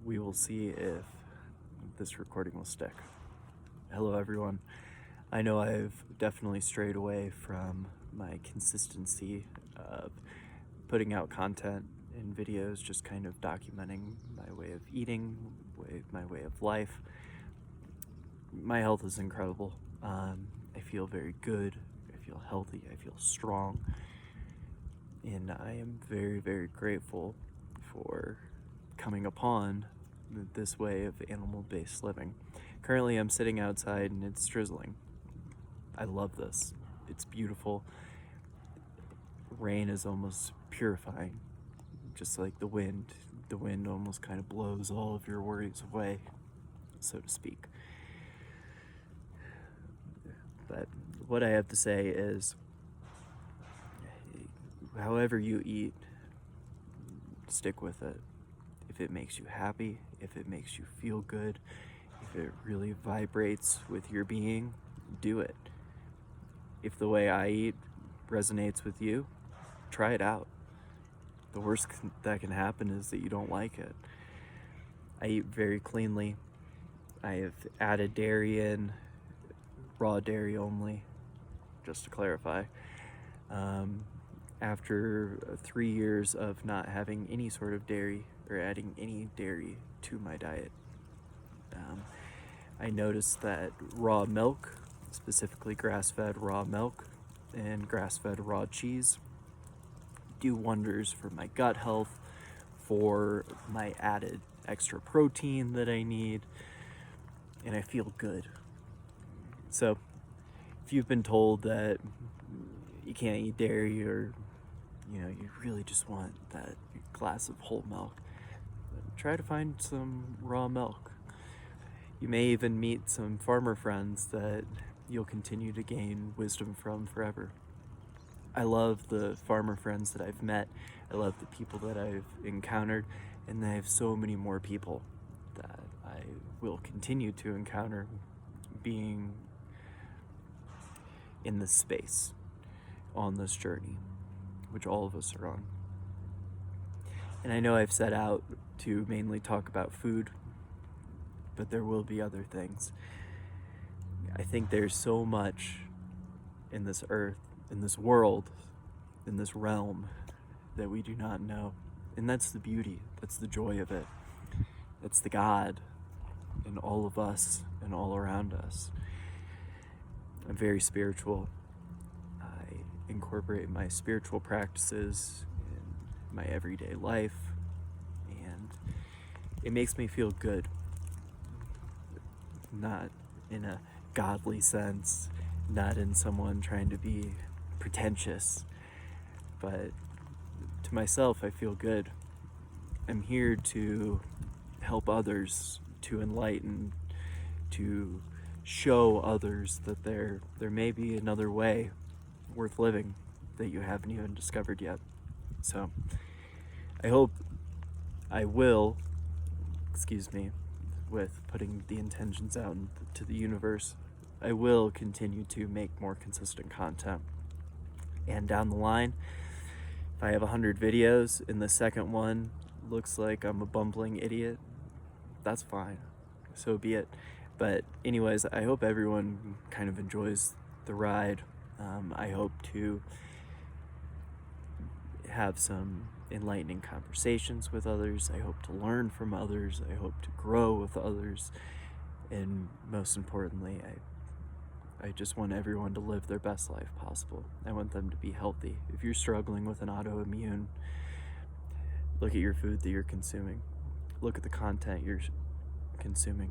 we will see if this recording will stick. Hello everyone. I know I've definitely strayed away from my consistency of putting out content in videos, just kind of documenting my way of eating, my way of life. My health is incredible. I feel very good. I feel healthy. I feel strong. And I am very, very grateful for coming upon this way of animal-based living. Currently, I'm sitting outside and it's drizzling. I love this. It's beautiful. Rain is almost purifying, just like the wind. The wind almost kind of blows all of your worries away, so to speak. But what I have to say is, however you eat, stick with it. If it makes you happy, if it makes you feel good, if it really vibrates with your being, do it. If the way I eat resonates with you, try it out. The worst that can happen is that you don't like it. I eat very cleanly. I have added dairy in, raw dairy only, just to clarify. After 3 years of not having any sort of dairy or adding any dairy to my diet, I noticed that raw milk, specifically grass-fed raw milk and grass-fed raw cheese, do wonders for my gut health, for my added extra protein that I need, and I feel good. So if you've been told that you can't eat dairy, or you really just want that glass of whole milk, try to find some raw milk. You may even meet some farmer friends that you'll continue to gain wisdom from forever. I love the farmer friends that I've met. I love the people that I've encountered, and I have so many more people that I will continue to encounter being in this space, on this journey, which all of us are on. And I know I've set out to mainly talk about food, but there will be other things. I think there's so much in this earth, in this world, in this realm that we do not know. And that's the beauty, that's the joy of it. That's the God in all of us and all around us. I'm very spiritual. I incorporate my spiritual practices in my everyday life, and it makes me feel good. Not in a godly sense, not in someone trying to be pretentious, but to myself, I feel good. I'm here to help others, to enlighten, to show others that there may be another way worth living that you haven't even discovered yet. So I hope I will, with putting the intentions out to the universe, I will continue to make more consistent content. And down the line, if I have 100 videos and the second one looks like I'm a bumbling idiot, that's fine. So be it. But anyways, I hope everyone kind of enjoys the ride. I hope to have some enlightening conversations with others. I hope to learn from others. I hope to grow with others. And most importantly, I just want everyone to live their best life possible. I want them to be healthy. If you're struggling with an autoimmune, look at your food that you're consuming. Look at the content you're consuming.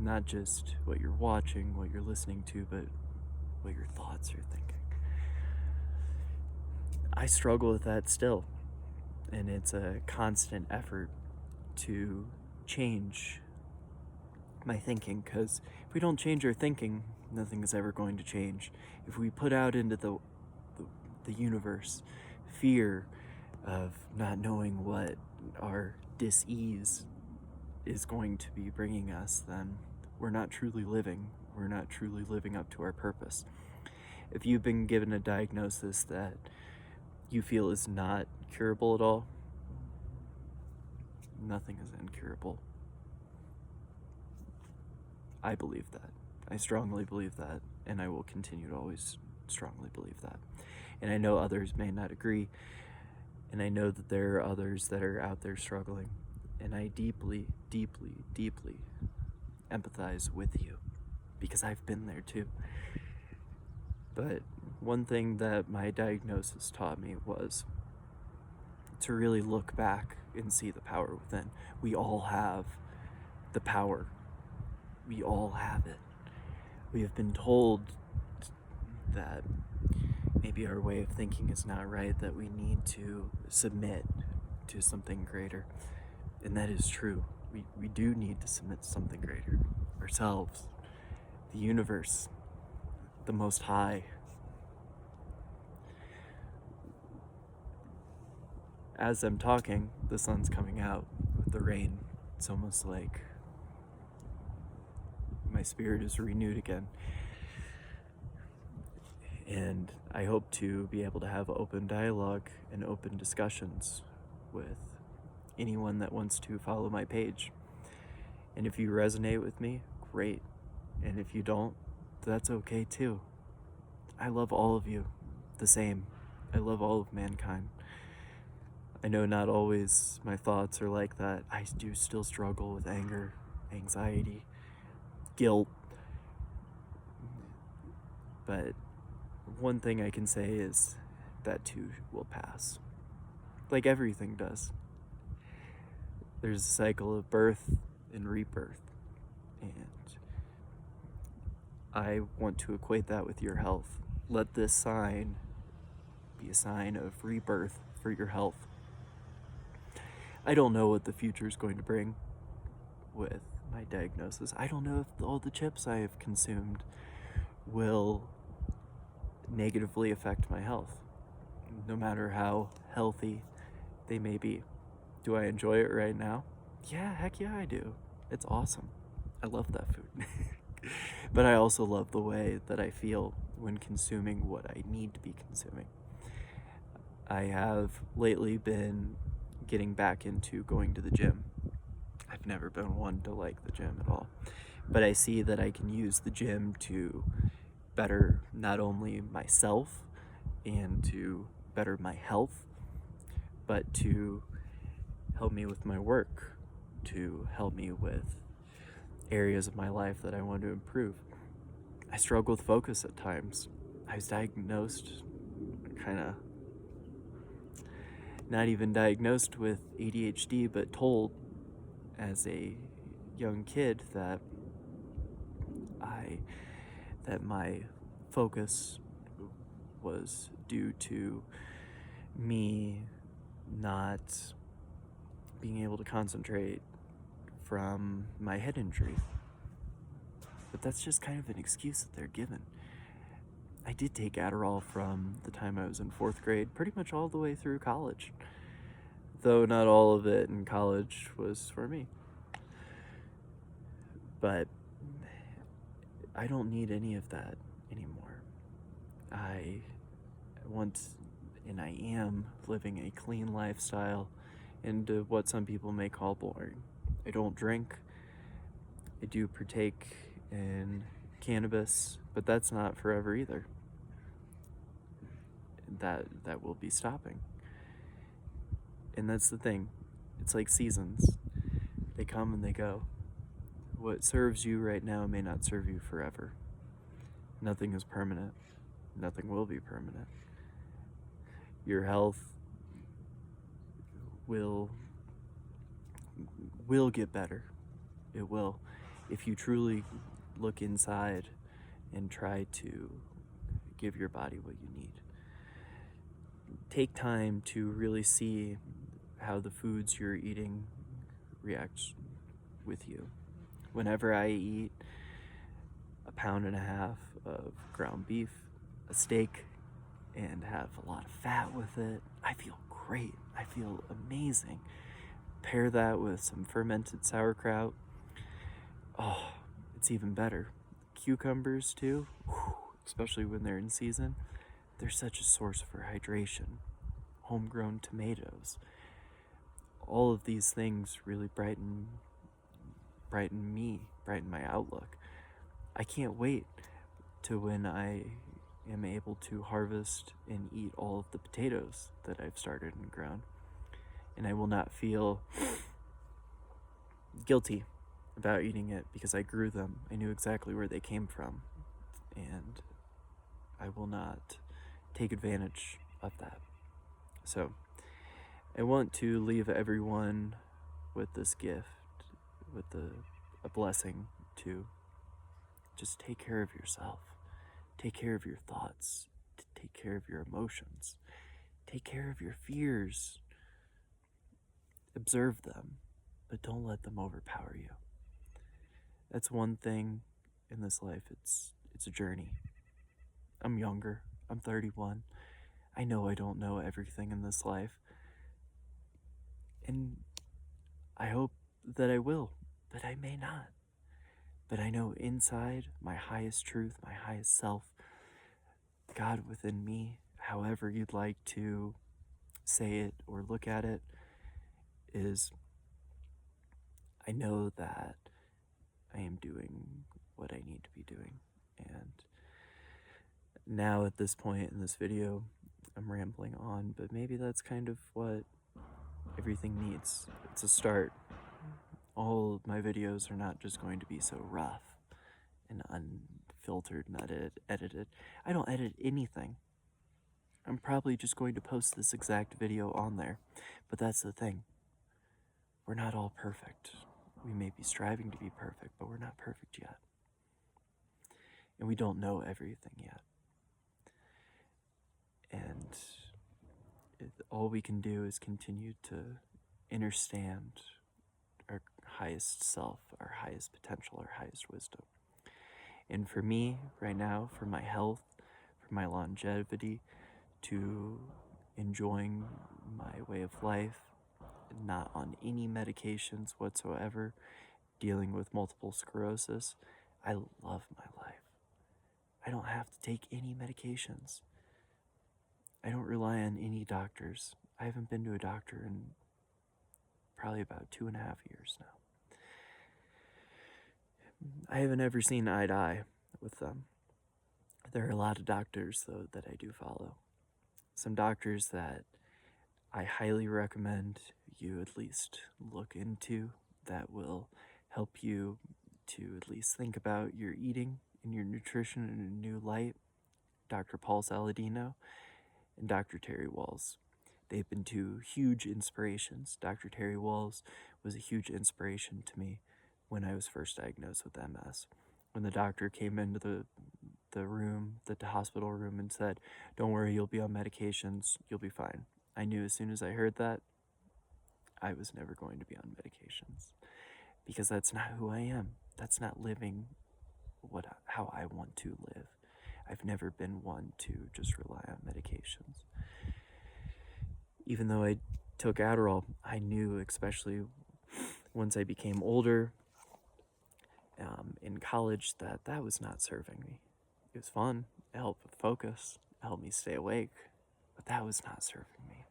Not just what you're watching, what you're listening to, but what your thoughts are thinking. I struggle with that still, and it's a constant effort to change my thinking, because if we don't change our thinking, nothing is ever going to change. If we put out into the universe fear of not knowing what our dis-ease is going to be bringing us, then we're not truly living. We're not truly living up to our purpose. If you've been given a diagnosis that you feel is not curable at all, nothing is incurable. I believe that. I strongly believe that, and I will continue to always strongly believe that. And I know others may not agree, and I know that there are others that are out there struggling, and I deeply, deeply, deeply empathize with you, because I've been there too. But one thing that my diagnosis taught me was to really look back and see the power within. We all have the power. We all have it. We have been told that maybe our way of thinking is not right, that we need to submit to something greater. And that is true. We do need to submit to something greater. Ourselves, the universe, the Most High. As I'm talking, the sun's coming out with the rain. It's almost like my spirit is renewed again. And I hope to be able to have open dialogue and open discussions with anyone that wants to follow my page. And if you resonate with me, great. And if you don't, that's okay too. I love all of you the same. I love all of mankind. I know not always my thoughts are like that. I do still struggle with anger, anxiety, guilt. But one thing I can say is that too will pass. Like everything does. There's a cycle of birth and rebirth. And I want to equate that with your health. Let this sign be a sign of rebirth for your health. I don't know what the future is going to bring with my diagnosis. I don't know if all the chips I have consumed will negatively affect my health, no matter how healthy they may be. Do I enjoy it right now? Yeah, heck yeah, I do. It's awesome. I love that food. But I also love the way that I feel when consuming what I need to be consuming. I have lately been getting back into going to the gym. I've never been one to like the gym at all, but I see that I can use the gym to better not only myself and to better my health, but to help me with my work, to help me with areas of my life that I want to improve. I struggle with focus at times. I was diagnosed, kind of not even diagnosed with ADHD, but told as a young kid that my focus was due to me not being able to concentrate from my head injury. But that's just kind of an excuse that they're given. I did take Adderall from the time I was in 4th grade, pretty much all the way through college. Though not all of it in college was for me. But I don't need any of that anymore. I want, and I am, living a clean lifestyle and what some people may call boring. I don't drink. I do partake in cannabis, but that's not forever either. That will be stopping. And that's the thing. It's like seasons. They come and they go. What serves you right now may not serve you forever. Nothing is permanent. Nothing will be permanent. Your health will get better. It will. If you truly look inside and try to give your body what you need. Take time to really see how the foods you're eating react with you. Whenever I eat 1.5 pounds of ground beef, a steak, and have a lot of fat with it, I feel great. I feel amazing. Pair that with some fermented sauerkraut. Oh, it's even better. Cucumbers too, especially when they're in season. They're such a source for hydration. Homegrown tomatoes. All of these things really brighten me, brighten my outlook. I can't wait to when I am able to harvest and eat all of the potatoes that I've started and grown. And I will not feel guilty about eating it because I grew them. I knew exactly where they came from. And I will not take advantage of that. So I want to leave everyone with this gift, with a blessing to just take care of yourself. Take care of your thoughts. Take care of your emotions. Take care of your fears. Observe them, but don't let them overpower you. That's one thing in this life. It's a journey. I'm younger. I'm 31. I know I don't know everything in this life. And I hope that I will, but I may not. But I know inside my highest truth, my highest self, God within me, however you'd like to say it or look at it, is I know that I am doing what I need to be doing. And now at this point in this video, I'm rambling on, but maybe that's kind of what everything needs. It's a start. All of my videos are not just going to be so rough and unfiltered and edited. I don't edit anything. I'm probably just going to post this exact video on there. But that's the thing. We're not all perfect. We may be striving to be perfect, but we're not perfect yet. And we don't know everything yet. And all we can do is continue to understand our highest self, our highest potential, our highest wisdom. And for me, right now, for my health, for my longevity, to enjoying my way of life, not on any medications whatsoever, dealing with multiple sclerosis, I love my life. I don't have to take any medications. I don't rely on any doctors. I haven't been to a doctor in probably about 2.5 years now. I haven't ever seen eye to eye with them. There are a lot of doctors, though, that I do follow. Some doctors that I highly recommend you at least look into that will help you to at least think about your eating and your nutrition in a new light. Dr. Paul Saladino and Dr. Terry Walls. They've been two huge inspirations. Dr. Terry Walls was a huge inspiration to me when I was first diagnosed with MS. When the doctor came into the room, the hospital room, and said, "Don't worry, you'll be on medications, you'll be fine." I knew as soon as I heard that, I was never going to be on medications. Because that's not who I am. That's not living how I want to live. I've never been one to just rely on medications. Even though I took Adderall, I knew, especially once I became older in college, that was not serving me. It was fun. It helped with focus. It helped me stay awake. But that was not serving me.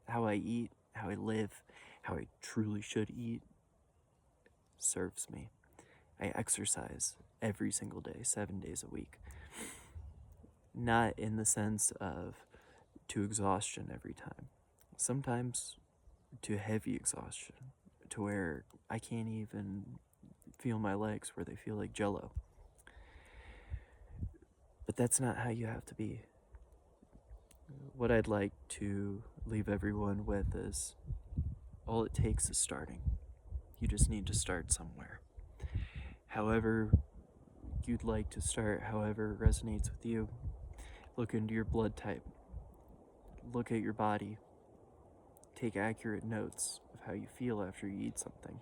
How I eat, how I live, how I truly should eat serves me. I exercise every single day, 7 days a week. Not in the sense of to exhaustion every time. Sometimes to heavy exhaustion, to where I can't even feel my legs, where they feel like jello. But that's not how you have to be. What I'd like to leave everyone with is all it takes is starting. You just need to start somewhere. However you'd like to start, however it resonates with you, look into your blood type. Look at your body. Take accurate notes of how you feel after you eat something.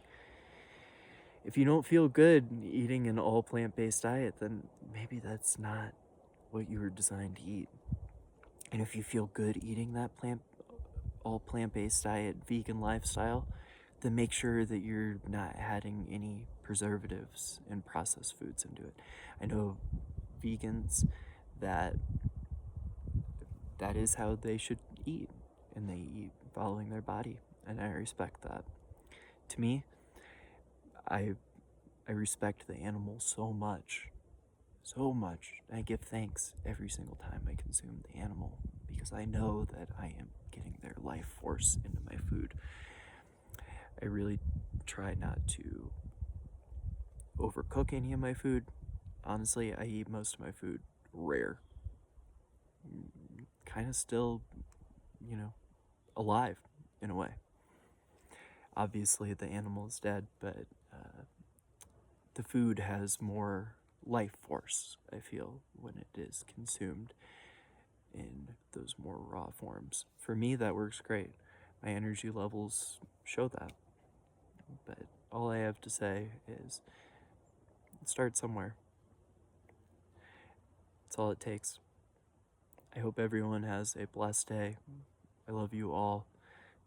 If you don't feel good eating an all plant-based diet, then maybe that's not what you were designed to eat. And if you feel good eating that all plant-based diet, vegan lifestyle, then make sure that you're not adding any preservatives and processed foods into it. I know vegans that is how they should eat, and they eat following their body, and I respect that. To me, I respect the animal so much so much. I give thanks every single time I consume the animal because I know that I am getting their life force into my food. I really try not to overcook any of my food. Honestly, I eat most of my food rare. Kind of still, alive in a way. Obviously, the animal is dead, but the food has more life force, I feel, when it is consumed in those more raw forms. For me, that works great. My energy levels show that. But all I have to say is start somewhere. That's all it takes. I hope everyone has a blessed day. I love you all,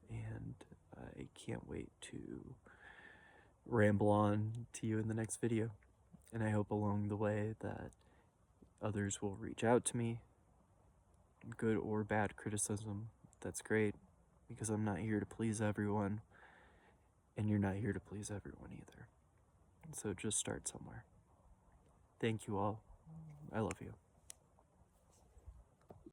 and I can't wait to ramble on to you in the next video. And I hope along the way that others will reach out to me, good or bad criticism. That's great, because I'm not here to please everyone, and you're not here to please everyone either. So just start somewhere. Thank you all. I love you.